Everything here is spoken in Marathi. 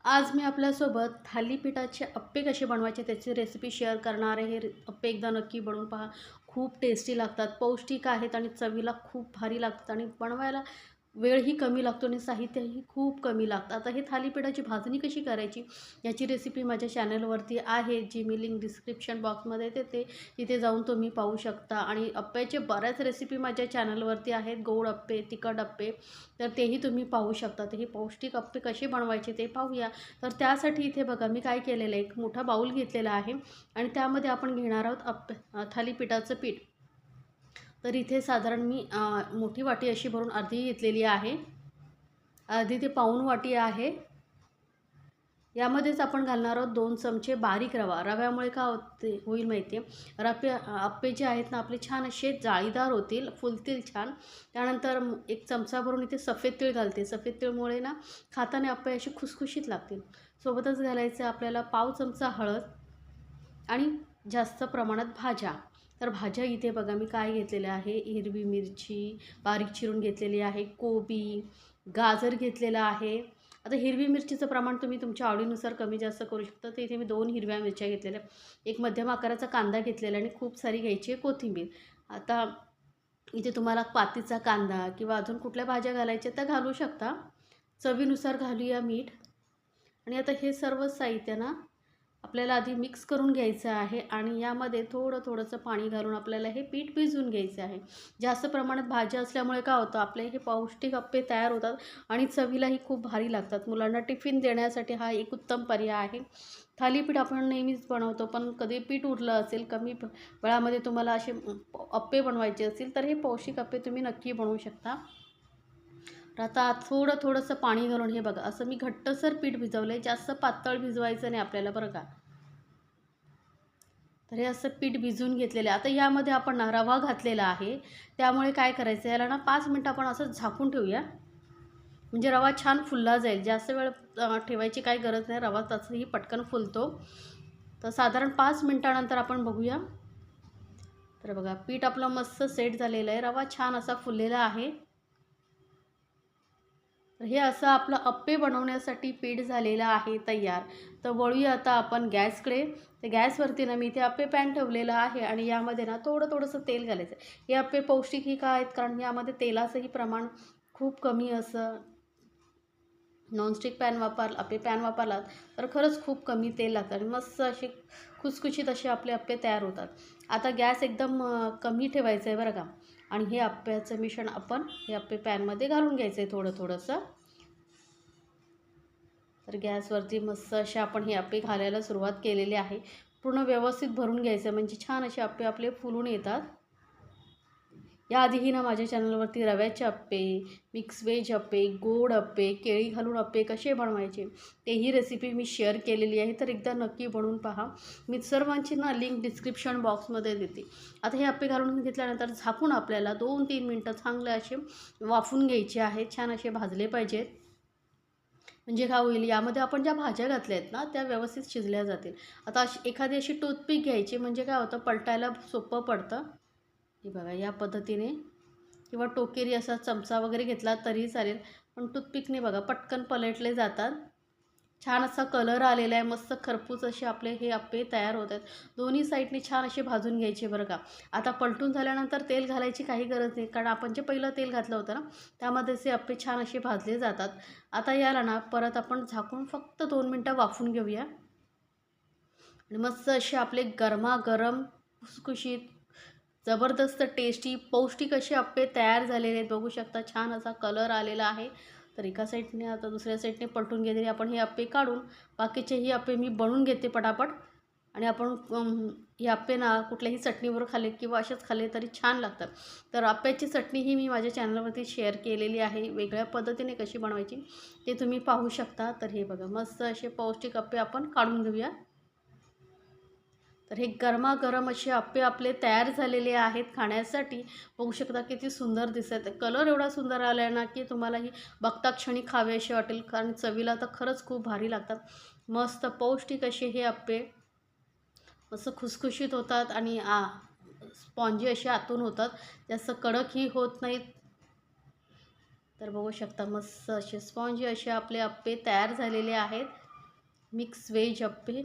आज मी आपल्यासोबत थालीपीठाचे अप्पे कसे बनवायचे त्याची रेसिपी शेअर करणार आहे. हे अप्पे एकदा नक्की बनवून पहा. खूप टेस्टी लागतात, पौष्टिक आहेत आणि चवीला खूप भारी लागतात आणि बनवायला वेळही कमी लागतो आणि साहित्यही खूप कमी लागतं. आता हे थालीपीठाची भाजणी कशी करायची याची रेसिपी माझ्या चॅनलवरती आहे, जी मी लिंक डिस्क्रिप्शन बॉक्समध्ये देते. तिथे जाऊन तुम्ही पाहू शकता. आणि अप्प्याचे बऱ्याच रेसिपी माझ्या चॅनलवरती आहेत, गोड अप्पे, तिखट अप्पे, तर तेही तुम्ही पाहू शकता. तर हे पौष्टिक अप्पे कसे बनवायचे ते पाहूया. तर त्यासाठी इथे बघा मी काय केलेलं आहे, एक मोठा बाऊल घेतलेला आहे आणि त्यामध्ये आपण घेणार आहोत थालीपीठाचं पीठ. तर इथे साधारण मी मोठी वाटी अशी भरून अर्धी घेतलेली आहे. अर्धी ते पाऊण वाटी आहे. यामध्येच आपण घालणार आहोत 2 चमचे बारीक रवा. रव्यामुळे काय होईल माहिती आहे, अप्पे जे आहेत ना आपले छान असे जाळीदार होतील, फुलतील छान. त्यानंतर एक चमचा भरून इथे सफेद तीळ घालते. सफेद तीळमुळे ना खाताना अप्पे असे खुसखुशीत लागतील. सोबतच घालायचं आपल्याला पाव चमचा हळद आणि जास्त प्रमाणात भाज्या. तर भाज्या इथे बघा मी काय घेतलेलं आहे, हिरवी मिरची बारीक चिरून घेतलेली आहे, कोबी, गाजर घेतलेलं आहे. आता हिरवी मिरचीचं प्रमाण तुम्ही तुमच्या आवडीनुसार कमी जास्त करू शकता. तर इथे मी 2 हिरव्या मिरच्या घेतलेल्या, एक मध्यम आकाराचा कांदा घेतलेला आणि खूप सारी घ्यायची आहे कोथिंबीर. आता इथे तुम्हाला पातीचा कांदा किंवा अजून कुठल्या भाज्या घालायच्या त्या घालू शकता. चवीनुसार घालूया मीठ. आणि आता हे सर्व साहित्य ना आपल्याला आधी मिक्स करून घ्यायचं आहे आणि यामध्ये थोडंसं पाणी घालून आपल्याला हे पीठ भिजवून घ्यायचं आहे. जास्त प्रमाणात भाज्या असल्यामुळे काय होतं, आपले हे पौष्टिक अप्पे तयार होतात आणि चवीलाही खूप भारी लागतात. मुलांना टिफिन देण्यासाठी हा एक उत्तम पर्याय आहे. थालीपीठ आपण नेहमीच बनवतो, पण कधी पीठ उरलं असेल, कमी वेळामध्ये तुम्हाला असे अप्पे बनवायचे असतील, तर हे पौष्टिक अप्पे तुम्ही नक्की बनवू शकता. तर आता थोडंसं पाणी घालून हे बघा असं मी घट्टसर पीठ भिजवलं आहे. जास्त पातळ भिजवायचं नाही आपल्याला बरं का. तर हे असं पीठ भिजवून घेतलेलं आहे. आता यामध्ये आपण ना रवा घातलेला आहे, त्यामुळे काय करायचं, याला ना 5 मिनटं आपण असं झाकून ठेवूया. म्हणजे रवा छान फुलला जाईल. जास्त वेळ ठेवायची काही गरज नाही, रवा तसंही पटकन फुलतो. तर साधारण 5 मिनटानंतर आपण बघूया. तर बघा पीठ आपलं मस्त सेट झालेलं आहे, रवा छान असा फुललेला आहे. तर हे असं आपलं अप्पे बनवण्यासाठी पीठ झालेलं आहे तयार. तर वळूया आता आपण गॅसकडे. तर गॅसवरती ना मी इथे अप्पे पॅन ठेवलेलं आहे आणि यामध्ये ना थोडंसं तेल घालायचं. हे अप्पे पौष्टिकही का आहेत, कारण यामध्ये तेलाचंही प्रमाण खूप कमी असं. नॉनस्टिक पॅन वापरलात तर खरंच खूप कमी तेल लागतं आणि मस्त असे खुसखुशीत असे आपले अप्पे तयार होतात. आता गॅस एकदम कमी ठेवायचं आहे बरं का. आणि हे अप्प्याचं मिश्रण आपण हे अप्पे पॅनमध्ये घालून घ्यायचं आहे थोडंसं. तर गॅसवरती मस्त असे आपण हे अप्पे घालायला सुरुवात केलेली आहे. पूर्ण व्यवस्थित भरून घ्यायचं म्हणजे छान असे अप्पे आपले फुलून येतात. याआधीही ना माझ्या चॅनलवरती रव्याचे अप्पे, मिक्स व्हेज अप्पे, गोड अप्पे, केळी घालून अप्पे कसे बनवायचे तेही रेसिपी मी शेअर केलेली आहे. तर एकदा नक्की बनवून पहा. मी सर्वांची ना लिंक डिस्क्रिप्शन बॉक्समध्ये देते. आता हे अप्पे घालून घेतल्यानंतर झाकून आपल्याला 2-3 मिनटं चांगले असे वाफून घ्यायचे आहेत. छान असे भाजले पाहिजेत. म्हणजे काय होईल, यामध्ये आपण ज्या भाज्या घातल्या आहेत ना त्या व्यवस्थित शिजल्या जातील. आता एखादी अशी टूथपिक घ्यायची, म्हणजे काय होतं पलटायला सोपं पडतं. हे बघा या पद्धतीने, किंवा टोकेरी असा चमचा वगैरे घेतला तरी चालेल, पण टूथपिकने बघा पटकन पलटले जातात. छान असा कलर आलेला आहे, मस्त खरपूस असे आपले हे अप्पे तयार होत आहेत. दोन्ही साईडने छान असे भाजून घ्यायचे बरं का. आता पलटून झाल्यानंतर तेल घालायची काही गरज नाही, कारण आपण जे पहिलं तेल घातलं होतं ना त्यामध्येच हे अप्पे छान असे भाजले जातात. आता याला ना परत आपण झाकून फक्त 2 मिनटं वाफून घेऊया आणि मस्त असे आपले गरमागरम खुसखुशीत जबरदस्त टेस्टी पौष्टिक असे अप्पे तयार झालेले आहेत. बघू शकता छान असा कलर आलेला आहे. तर एका साईडने आता दुसऱ्या साईडने पलटून घेतले आपण हे अप्पे काढून बाकीचेही अप्पे मी बनवून घेते पटापट. आणि आपण हे अप्पे ना कुठल्याही चटणीबरोबर खाल्ले किंवा असेच खाल्ले तरी छान लागतात. तर अप्प्याची चटणी ही मी माझ्या चॅनलवरती शेअर केलेली आहे, वेगळ्या पद्धतीने कशी बनवायची ते तुम्ही पाहू शकता. तर हे बघा मस्त असे पौष्टिक अप्पे आपण काढून घेऊया. तर हे गरमागरम असे अप्पे आपले तयार झालेले आहेत खाण्यासाठी. बघू शकता किती सुंदर दिसत आहे. कलर एवढा सुंदर आला आहे ना की तुम्हालाही बघता क्षणी खावे असे वाटेल, कारण चवीला तर खरंच खूप भारी लागतात. मस्त पौष्टिक असे हे अप्पे मस्त खुसखुशीत होतात आणि स्पॉन्जी असे आतून होतात, जास्त कडकही होत नाहीत. तर बघू शकता मस्त असे स्पॉन्जी असे आपले अप्पे तयार झालेले आहेत. मिक्स व्हेज अप्पे